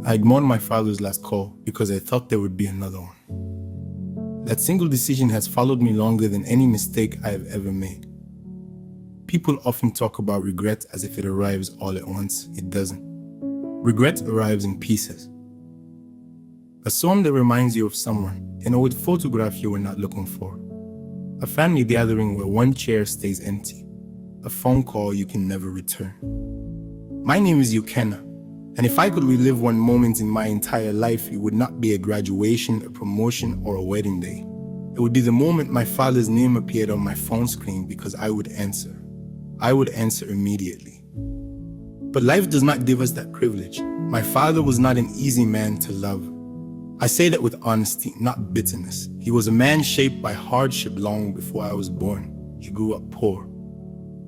I ignored my father's last call because I thought there would be another one. That single decision has followed me longer than any mistake I have ever made. People often talk about regret as if it arrives all at once. It doesn't. Regret arrives in pieces. A song that reminds you of someone, an old photograph you were not looking for, a family gathering where one chair stays empty, a phone call you can never return. My name is Ukena, and if I could relive one moment in my entire life, it would not be a graduation, a promotion, or a wedding day. It would be the moment my father's name appeared on my phone screen because I would answer. I would answer immediately. But life does not give us that privilege. My father was not an easy man to love. I say that with honesty, not bitterness. He was a man shaped by hardship long before I was born. He grew up poor.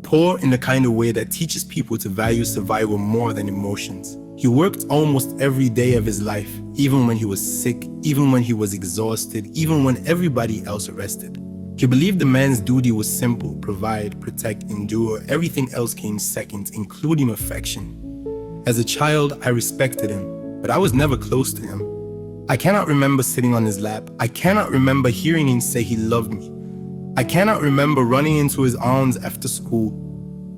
Poor in the kind of way that teaches people to value survival more than emotions. He worked almost every day of his life, even when he was sick, even when he was exhausted, even when everybody else rested. He believed the man's duty was simple: provide, protect, endure. Everything else came second, including affection. As a child, I respected him, but I was never close to him. I cannot remember sitting on his lap. I cannot remember hearing him say he loved me. I cannot remember running into his arms after school.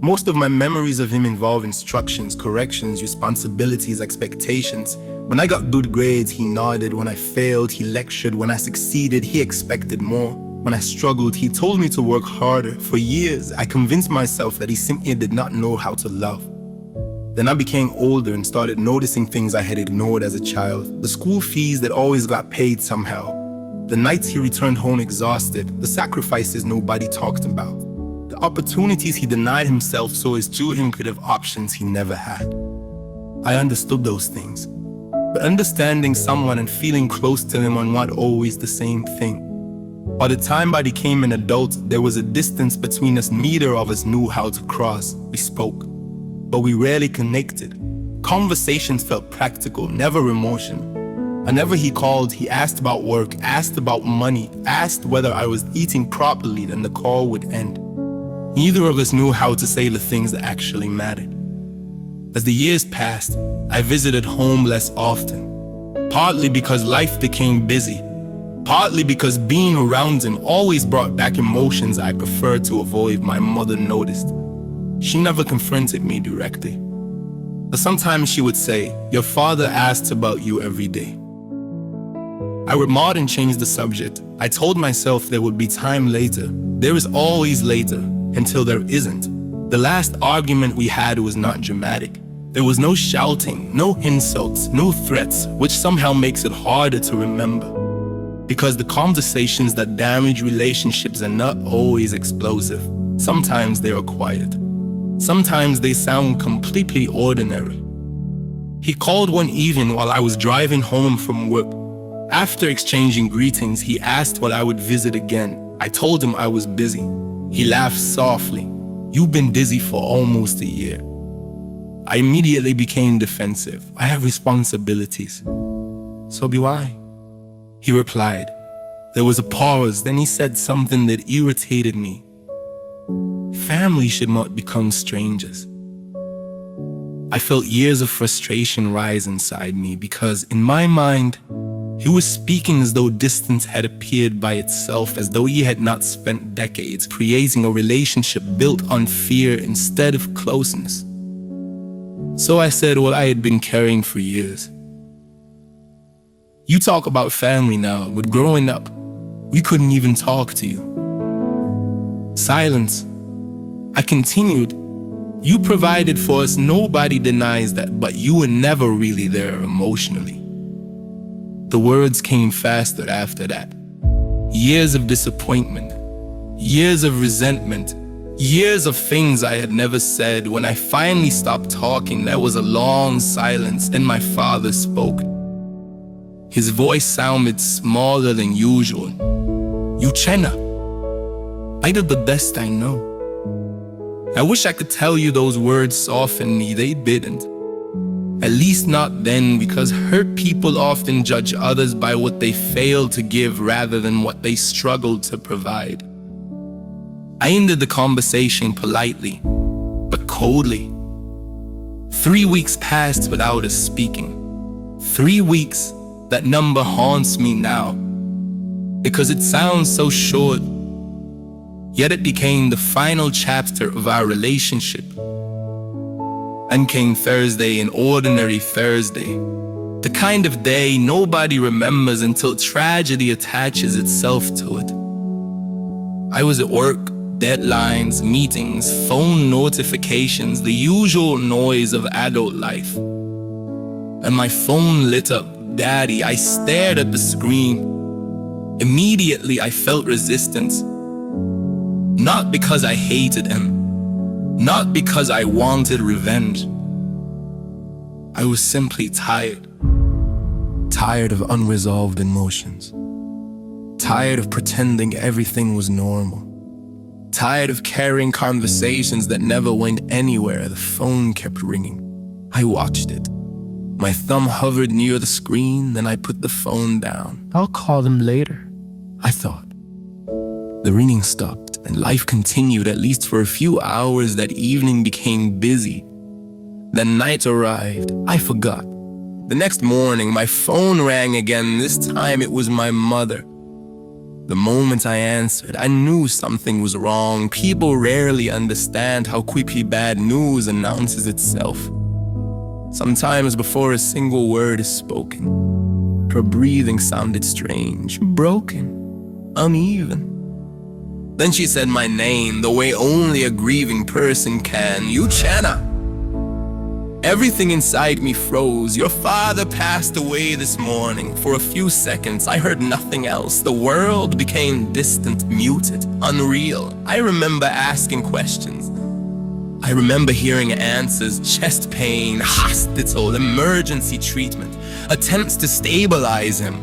Most of my memories of him involve instructions, corrections, responsibilities, expectations. When I got good grades, he nodded. When I failed, he lectured. When I succeeded, he expected more. When I struggled, he told me to work harder. For years, I convinced myself that he simply did not know how to love. Then I became older and started noticing things I had ignored as a child. The school fees that always got paid somehow. The nights he returned home exhausted. The sacrifices nobody talked about. The opportunities he denied himself so his children could have options he never had. I understood those things. But understanding someone and feeling close to them are not always the same thing. By the time I became an adult, there was a distance between us neither of us knew how to cross. We spoke, but we rarely connected. Conversations felt practical, never emotional. Whenever he called, he asked about work, asked about money, asked whether I was eating properly, then the call would end. Neither of us knew how to say the things that actually mattered. As the years passed, I visited home less often, partly because life became busy, partly because being around him always brought back emotions I preferred to avoid. My mother noticed. She never confronted me directly, but sometimes she would say, "Your father asks about you every day." I would mod and change the subject. I told myself there would be time later. There is always later, until there isn't. The last argument we had was not dramatic. There was no shouting, no insults, no threats, which somehow makes it harder to remember. Because the conversations that damage relationships are not always explosive. Sometimes they are quiet. Sometimes they sound completely ordinary. He called one evening while I was driving home from work. After exchanging greetings, he asked when I would visit again. I told him I was busy. He laughed softly. "You've been busy for almost a year." I immediately became defensive. "I have responsibilities." "So do I," he replied. There was a pause, then he said something that irritated me. "Family should not become strangers." I felt years of frustration rise inside me because, in my mind, he was speaking as though distance had appeared by itself, as though he had not spent decades creating a relationship built on fear instead of closeness. So I said what I had been carrying for years. "You talk about family now, but growing up, we couldn't even talk to you." Silence. I continued. "You provided for us, nobody denies that, but you were never really there emotionally." The words came faster after that. Years of disappointment, years of resentment, years of things I had never said. When I finally stopped talking, there was a long silence, then my father spoke. His voice sounded smaller than usual. "Uchenna, I did the best I know." I wish I could tell you those words softened me. They didn't. At least not then, because hurt people often judge others by what they fail to give rather than what they struggle to provide. I ended the conversation politely, but coldly. 3 weeks passed without us speaking. 3 weeks, that number haunts me now, because it sounds so short, yet it became the final chapter of our relationship. And came Thursday, an ordinary Thursday, the kind of day nobody remembers until tragedy attaches itself to it. I was at work, deadlines, meetings, phone notifications, the usual noise of adult life. And my phone lit up, Daddy. I stared at the screen. Immediately I felt resistance. Not because I hated him, not because I wanted revenge. I was simply tired. Tired of unresolved emotions. Tired of pretending everything was normal. Tired of carrying conversations that never went anywhere. The phone kept ringing. I watched it. My thumb hovered near the screen, then I put the phone down. I'll call them later, I thought. The ringing stopped, and life continued, at least for a few hours. That evening became busy. Then night arrived. I forgot. The next morning, my phone rang again. This time it was my mother. The moment I answered, I knew something was wrong. People rarely understand how quickly bad news announces itself. Sometimes before a single word is spoken, her breathing sounded strange, broken, uneven. Then she said my name the way only a grieving person can. Uchenna. Everything inside me froze. Your father passed away this morning. For a few seconds, I heard nothing else. The world became distant, muted, unreal. I remember asking questions. I remember hearing answers: chest pain, hospital, emergency treatment, attempts to stabilize him.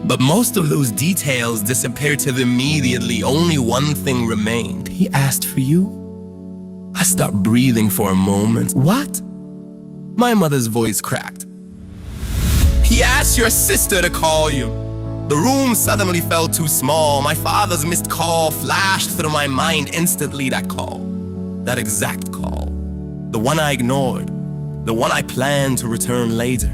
But most of those details disappeared immediately. Only one thing remained. He asked for you? I stopped breathing for a moment. What? My mother's voice cracked. He asked your sister to call you. The room suddenly felt too small. My father's missed call flashed through my mind instantly. That call. That exact call. The one I ignored. The one I planned to return later.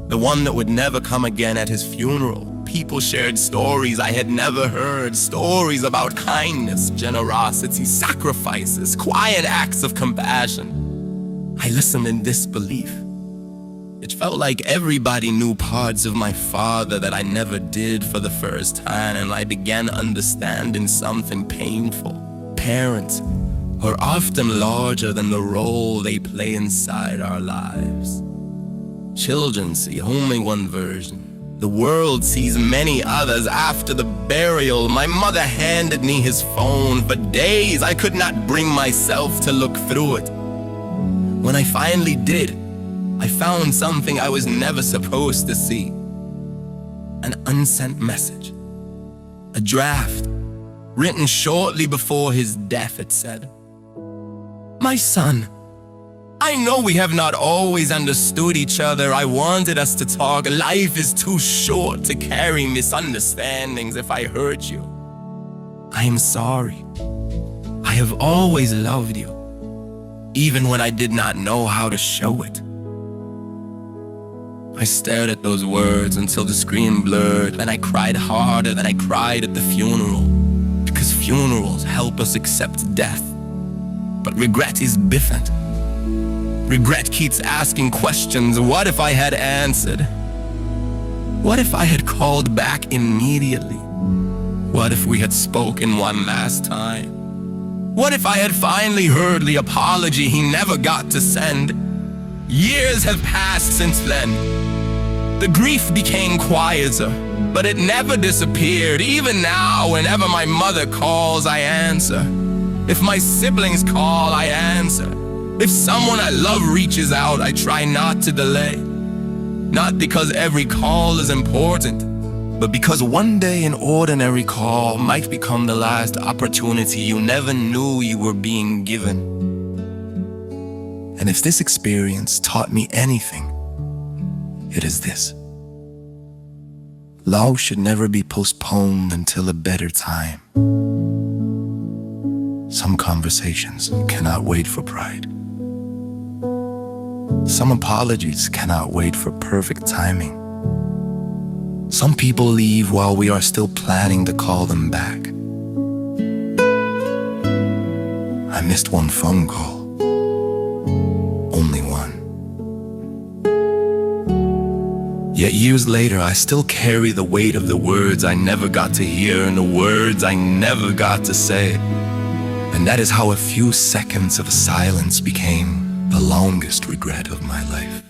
The one that would never come again. At his funeral, people shared stories I had never heard. Stories about kindness, generosity, sacrifices, quiet acts of compassion. I listened in disbelief. It felt like everybody knew parts of my father that I never did. For the first time, and I began understanding something painful. Parents are often larger than the role they play inside our lives. Children see only one version. The world sees many others. After the burial, my mother handed me his phone. For days, I could not bring myself to look through it. When I finally did, I found something I was never supposed to see. An unsent message. A draft, written shortly before his death. It said, "My son, I know we have not always understood each other. I wanted us to talk. Life is too short to carry misunderstandings. If I hurt you, I am sorry. I have always loved you, even when I did not know how to show it." I stared at those words until the screen blurred. Then I cried harder than I cried at the funeral. Because funerals help us accept death. But regret is different. Regret keeps asking questions. What if I had answered? What if I had called back immediately? What if we had spoken one last time? What if I had finally heard the apology he never got to send? Years have passed since then. The grief became quieter, but it never disappeared. Even now, whenever my mother calls, I answer. If my siblings call, I answer. If someone I love reaches out, I try not to delay. Not because every call is important, but because one day an ordinary call might become the last opportunity you never knew you were being given. And if this experience taught me anything, it is this: love should never be postponed until a better time. Some conversations cannot wait for pride. Some apologies cannot wait for perfect timing. Some people leave while we are still planning to call them back. I missed one phone call. Only one. Yet years later, I still carry the weight of the words I never got to hear and the words I never got to say. And that is how a few seconds of silence became the longest regret of my life.